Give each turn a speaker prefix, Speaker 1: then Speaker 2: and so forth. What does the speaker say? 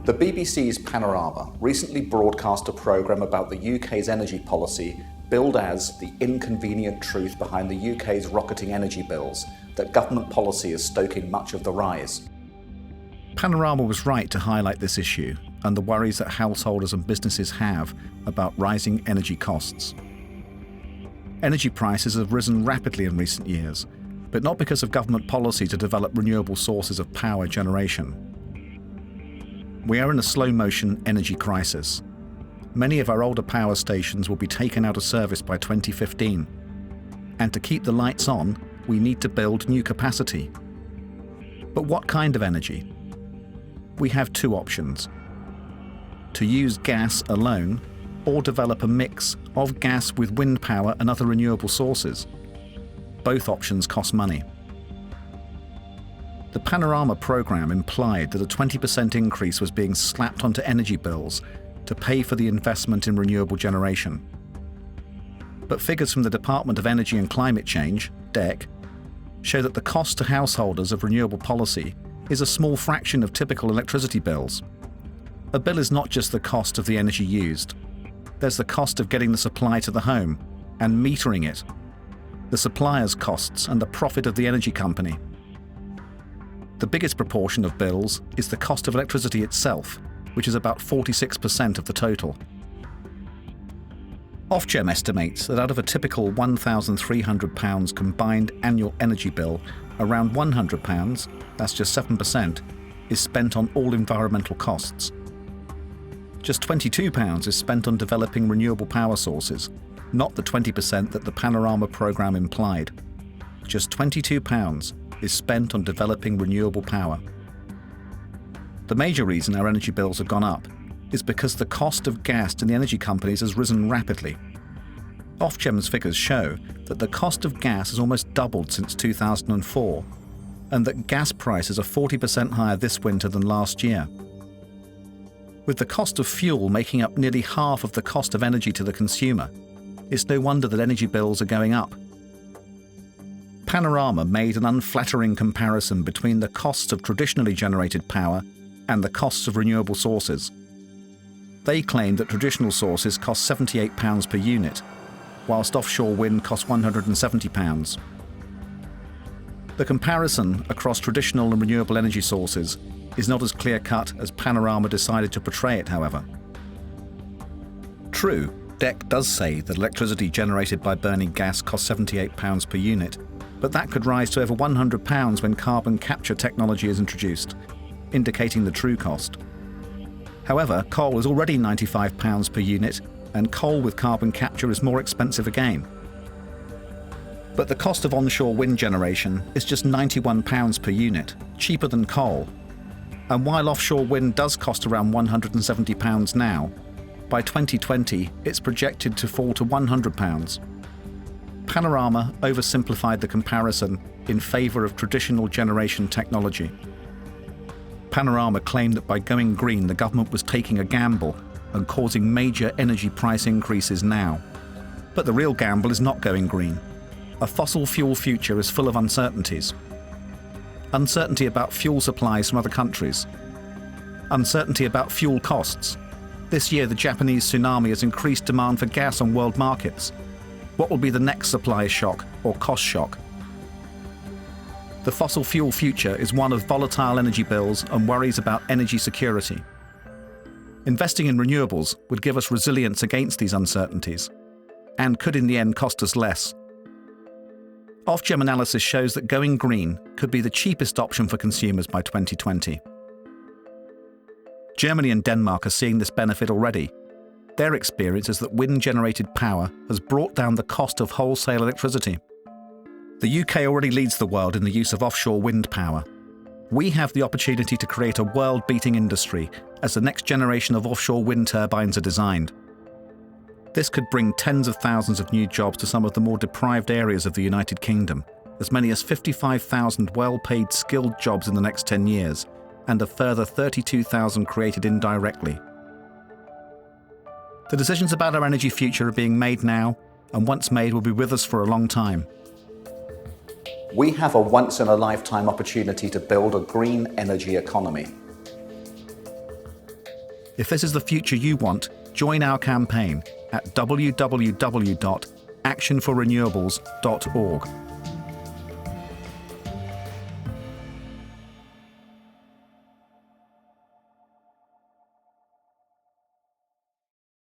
Speaker 1: The BBC's Panorama recently broadcast a programme about the UK's energy policy billed as the inconvenient truth behind the UK's rocketing energy bills, that government policy is stoking much of the rise.
Speaker 2: Panorama was right to highlight this issue and the worries that householders and businesses have about rising energy costs. Energy prices have risen rapidly in recent years, but not because of government policy to develop renewable sources of power generation. We are in a slow-motion energy crisis. Many of our older power stations will be taken out of service by 2015. And to keep the lights on, we need to build new capacity. But what kind of energy? We have two options: to use gas alone, or develop a mix of gas with wind power and other renewable sources. Both options cost money. The Panorama programme implied that a 20% increase was being slapped onto energy bills to pay for the investment in renewable generation. But figures from the Department of Energy and Climate Change, DEC, show that the cost to householders of renewable policy is a small fraction of typical electricity bills. A bill is not just the cost of the energy used. There's the cost of getting the supply to the home and metering it, the supplier's costs and the profit of the energy company. The biggest proportion of bills is the cost of electricity itself, which is about 46% of the total. Ofgem estimates that out of a typical £1,300 combined annual energy bill, around £100, that's just 7%, is spent on all environmental costs. Just £22 is spent on developing renewable power sources, not the 20% that the Panorama programme implied. Just £22 is spent on developing renewable power. The major reason our energy bills have gone up is because the cost of gas to the energy companies has risen rapidly. Ofgem's figures show that the cost of gas has almost doubled since 2004, and that gas prices are 40% higher this winter than last year. With the cost of fuel making up nearly half of the cost of energy to the consumer, it's no wonder that energy bills are going up. Panorama made an unflattering comparison between the costs of traditionally generated power and the costs of renewable sources. They claimed that traditional sources cost £78 per unit, whilst offshore wind costs £170. The comparison across traditional and renewable energy sources is not as clear-cut as Panorama decided to portray it, however. True, DEC does say that electricity generated by burning gas costs £78 per unit, but that could rise to over £100 when carbon capture technology is introduced, indicating the true cost. However, coal is already £95 per unit, and coal with carbon capture is more expensive again. But the cost of onshore wind generation is just £91 per unit, cheaper than coal. And while offshore wind does cost around £170 now, by 2020 it's projected to fall to £100. Panorama oversimplified the comparison in favour of traditional generation technology. Panorama claimed that by going green the government was taking a gamble and causing major energy price increases now. But the real gamble is not going green. A fossil fuel future is full of uncertainties. Uncertainty about fuel supplies from other countries. Uncertainty about fuel costs. This year the Japanese tsunami has increased demand for gas on world markets. What will be the next supply shock or cost shock? The fossil fuel future is one of volatile energy bills and worries about energy security. Investing in renewables would give us resilience against these uncertainties, and could in the end cost us less. Ofgem analysis shows that going green could be the cheapest option for consumers by 2020. Germany and Denmark are seeing this benefit already. Their experience is that wind-generated power has brought down the cost of wholesale electricity. The UK already leads the world in the use of offshore wind power. We have the opportunity to create a world-beating industry as the next generation of offshore wind turbines are designed. This could bring tens of thousands of new jobs to some of the more deprived areas of the United Kingdom, as many as 55,000 well-paid skilled jobs in the next 10 years, and a further 32,000 created indirectly. The decisions about our energy future are being made now, and once made will be with us for a long time.
Speaker 1: We have a once-in-a-lifetime opportunity to build a green energy economy.
Speaker 2: If this is the future you want, join our campaign at www.actionforrenewables.org.